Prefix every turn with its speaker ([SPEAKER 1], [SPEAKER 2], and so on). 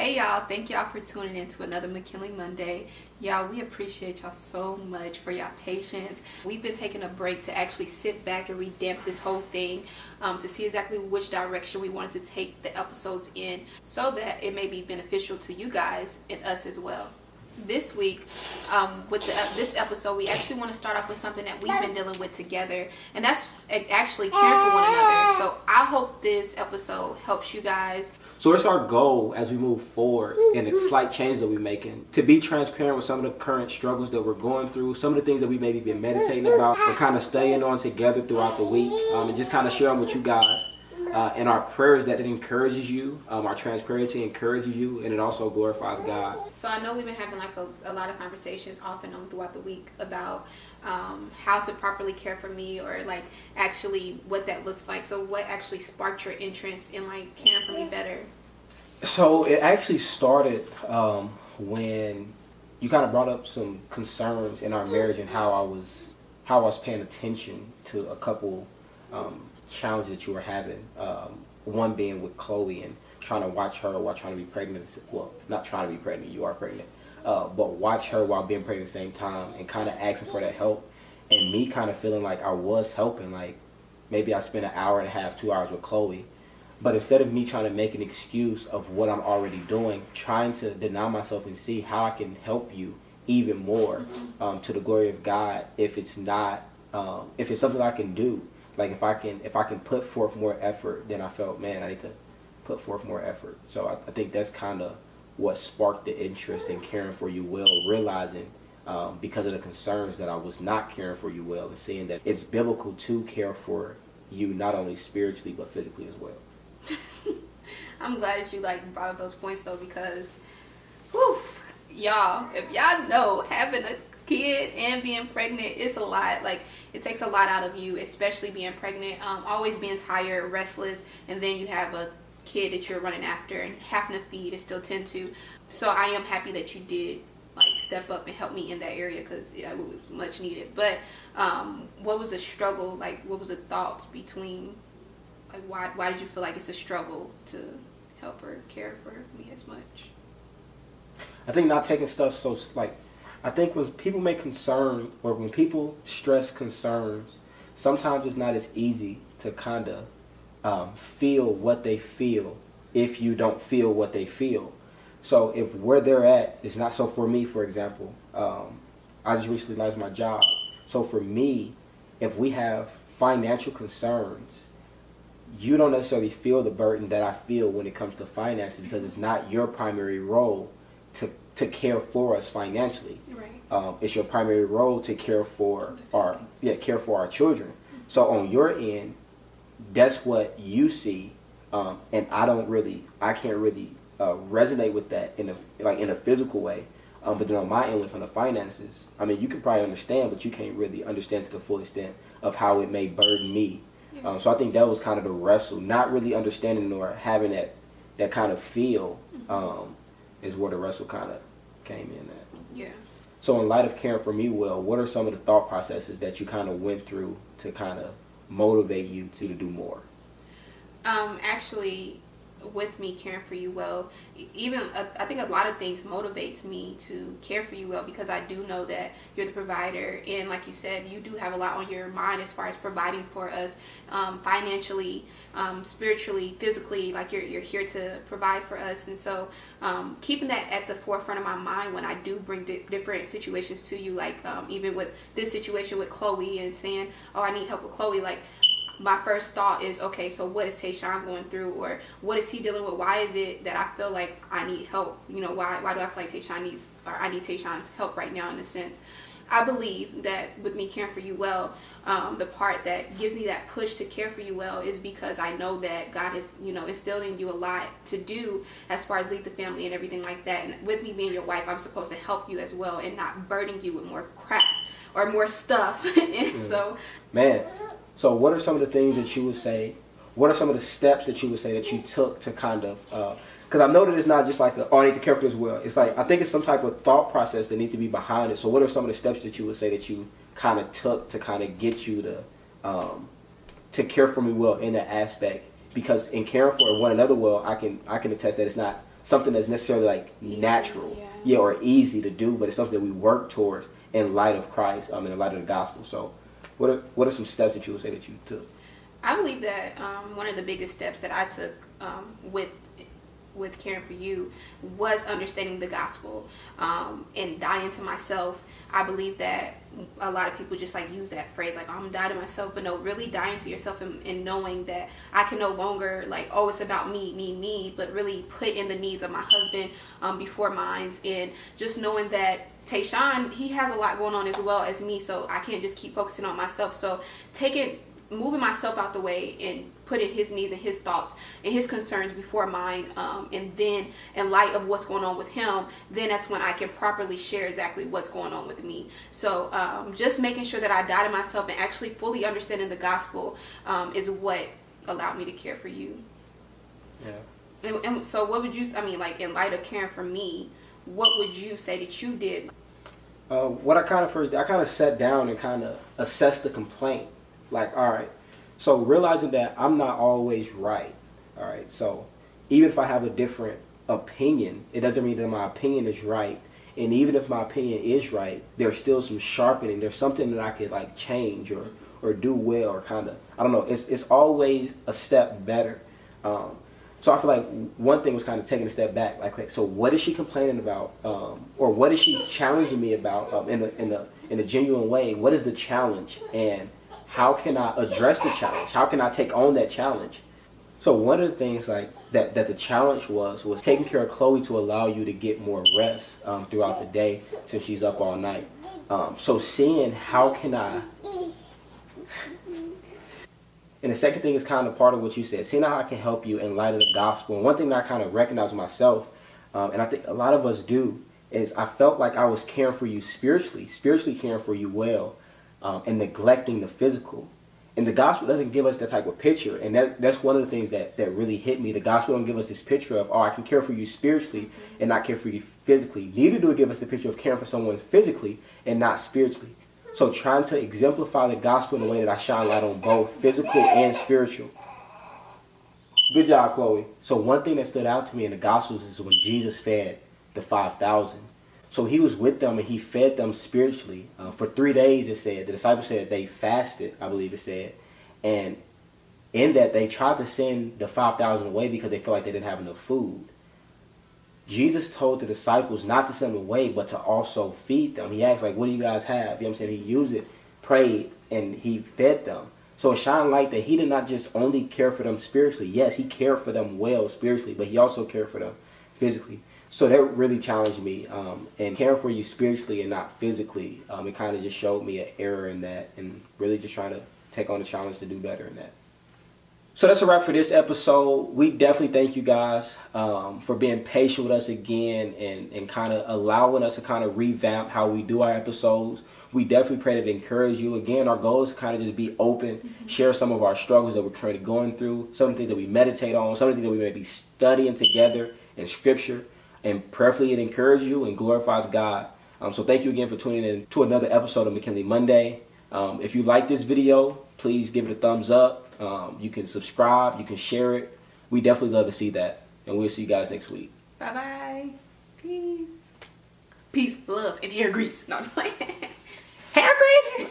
[SPEAKER 1] Hey y'all, thank y'all for tuning in to another McKinley Monday. Y'all, we appreciate y'all so much for y'all patience. We've been taking a break to actually sit back and revamp this whole thing to see exactly which direction we wanted to take the episodes in so that it may be beneficial to you guys and us as well. This week, with this episode, we actually want to start off with something that we've been dealing with together, and that's actually caring for one another. So I hope this episode helps you guys.
[SPEAKER 2] So it's our goal as we move forward and the slight change that we're making to be transparent with some of the current struggles that we're going through, some of the things that we maybe been meditating about, or kind of staying on together throughout the week, and just kind of sharing with you guys. And our prayers that it encourages you, our transparency encourages you, and it also glorifies God.
[SPEAKER 1] So I know we've been having like a lot of conversations off and on throughout the week about how to properly care for me, or like actually what that looks like. So what actually sparked your interest in like caring for me better?
[SPEAKER 2] So it actually started when you kind of brought up some concerns in our marriage and how I was paying attention to a couple challenges that you were having. One being with Chloe and trying to watch her while trying to be pregnant. Well, not trying to be pregnant, you are pregnant. But watch her while being pregnant at the same time and kind of asking for that help. And me kind of feeling like I was helping. Like maybe I spent an hour and a half, 2 hours with Chloe. But instead of me trying to make an excuse of what I'm already doing, trying to deny myself and see how I can help you even more to the glory of God. If it's not, if it's something I can do. Like if I can put forth more effort, then I felt, man, I need to put forth more effort. So I think that's kind of what sparked the interest in caring for you well, realizing because of the concerns that I was not caring for you well, and seeing that it's biblical to care for you not only spiritually but physically as well.
[SPEAKER 1] I'm glad that you like brought up those points though, because whew, y'all, if y'all know, having a kid and being pregnant, it's a lot. Like it takes a lot out of you, especially being pregnant, always being tired, restless, and then you have a kid that you're running after and having to feed and still tend to. So I am happy that you did like step up and help me in that area, because it was much needed. But what was the struggle like? What was the thoughts between like why did you feel like it's a struggle to help her care for me as much?
[SPEAKER 2] I think not taking stuff so like, I think when people make concern, or when people stress concerns, sometimes it's not as easy to kind of feel what they feel if you don't feel what they feel. So if where they're at is not, so for me, for example, I just recently lost my job. So for me, if we have financial concerns, you don't necessarily feel the burden that I feel when it comes to finances, because it's not your primary role to care for us financially.
[SPEAKER 1] Right.
[SPEAKER 2] It's your primary role to care for our children. So on your end, that's what you see, and I can't really resonate with that in a physical way. But then on my end, with the finances, I mean, you can probably understand, but you can't really understand to the full extent of how it may burden me. So I think that was kind of the wrestle, not really understanding or having that kind of feel, is where the wrestle kind of came in at.
[SPEAKER 1] Yeah.
[SPEAKER 2] So in light of caring for me well, what are some of the thought processes that you kind of went through to kind of motivate you to do more?
[SPEAKER 1] Actually, with me caring for you well, even I think a lot of things motivates me to care for you well, because I do know that you're the provider, and like you said, you do have a lot on your mind as far as providing for us, financially, spiritually, physically. Like you're here to provide for us, and so keeping that at the forefront of my mind when I do bring different situations to you, like even with this situation with Chloe and saying, oh, I need help with Chloe, like my first thought is, okay, so what is Tayshawn going through, or what is he dealing with? Why is it that I feel like I need help? You know, why do I feel like I need Tayshawn's help right now, in a sense? I believe that with me caring for you well, the part that gives me that push to care for you well is because I know that God is, instilled in you a lot to do as far as lead the family and everything like that. And with me being your wife, I'm supposed to help you as well and not burden you with more crap or more stuff. And so,
[SPEAKER 2] man. So what are some of the things that you would say, what are some of the steps that you would say that you took to kind of, because I know that it's not just like, I need to care for this well. It's like, I think it's some type of thought process that needs to be behind it. So what are some of the steps that you would say that you kind of took to kind of get you to care for me well in that aspect? Because in caring for one another well, I can attest that it's not something that's necessarily like natural, or easy to do, but it's something that we work towards in light of Christ, in light of the gospel. So, what are some steps that you would say that you took?
[SPEAKER 1] I believe that one of the biggest steps that I took with caring for you was understanding the gospel and dying to myself. I believe that a lot of people just like use that phrase like, oh, I'm dying to myself, but no, really dying to yourself and knowing that I can no longer like, oh, it's about me, but really put in the needs of my husband before mine, and just knowing that Tayshawn, he has a lot going on as well as me, so I can't just keep focusing on myself. So moving myself out the way and putting his needs and his thoughts and his concerns before mine, and then in light of what's going on with him, then that's when I can properly share exactly what's going on with me. So just making sure that I die to myself and actually fully understanding the gospel is what allowed me to care for you.
[SPEAKER 2] Yeah.
[SPEAKER 1] And so what would you, like in light of caring for me, what would you say that you did?
[SPEAKER 2] What I kind of sat down and kind of assessed the complaint. Like, all right, so realizing that I'm not always right. All right, so even if I have a different opinion, it doesn't mean that my opinion is right. And even if my opinion is right, there's still some sharpening. There's something that I could like change or do well, or kind of, I don't know. It's always a step better. So I feel like one thing was kind of taking a step back. Like, so what is she complaining about, or what is she challenging me about in a genuine way? What is the challenge, and how can I address the challenge? How can I take on that challenge? So one of the things like that the challenge was taking care of Chloe to allow you to get more rest throughout the day since she's up all night. So seeing how can I. And the second thing is kind of part of what you said, seeing how I can help you in light of the gospel. And one thing that I kind of recognize myself, and I think a lot of us do, is I felt like I was caring for you spiritually caring for you well, and neglecting the physical. And the gospel doesn't give us that type of picture. And that's one of the things that really hit me. The gospel don't give us this picture of, oh, I can care for you spiritually and not care for you physically. Neither do it give us the picture of caring for someone physically and not spiritually. So trying to exemplify the gospel in a way that I shine light on both physical and spiritual. Good job, Chloe. So one thing that stood out to me in the Gospels is when Jesus fed the 5,000. So he was with them and he fed them spiritually. For 3 days, it said. The disciples said they fasted, I believe it said. And in that, they tried to send the 5,000 away because they felt like they didn't have enough food. Jesus told the disciples not to send them away, but to also feed them. He asked, like, what do you guys have? You know what I'm saying? He used it, prayed, and he fed them. So it shined light that he did not just only care for them spiritually. Yes, he cared for them well spiritually, but he also cared for them physically. So that really challenged me. And caring for you spiritually and not physically, it kind of just showed me an error in that, and really just trying to take on the challenge to do better in that. So that's a wrap for this episode. We definitely thank you guys for being patient with us again and kind of allowing us to kind of revamp how we do our episodes. We definitely pray that it encourage you. Again, our goal is to kind of just be open, share some of our struggles that we're currently going through, some of the things that we meditate on, some of the things that we may be studying together in Scripture, and prayerfully it encourages you and glorifies God. So thank you again for tuning in to another episode of McKinley Monday. If you like this video, please give it a thumbs up. You can subscribe, you can share it. We definitely love to see that. And we'll see you guys next week.
[SPEAKER 1] Bye-bye. Peace. Peace, love, and hair grease. No, I'm just like, hair grease?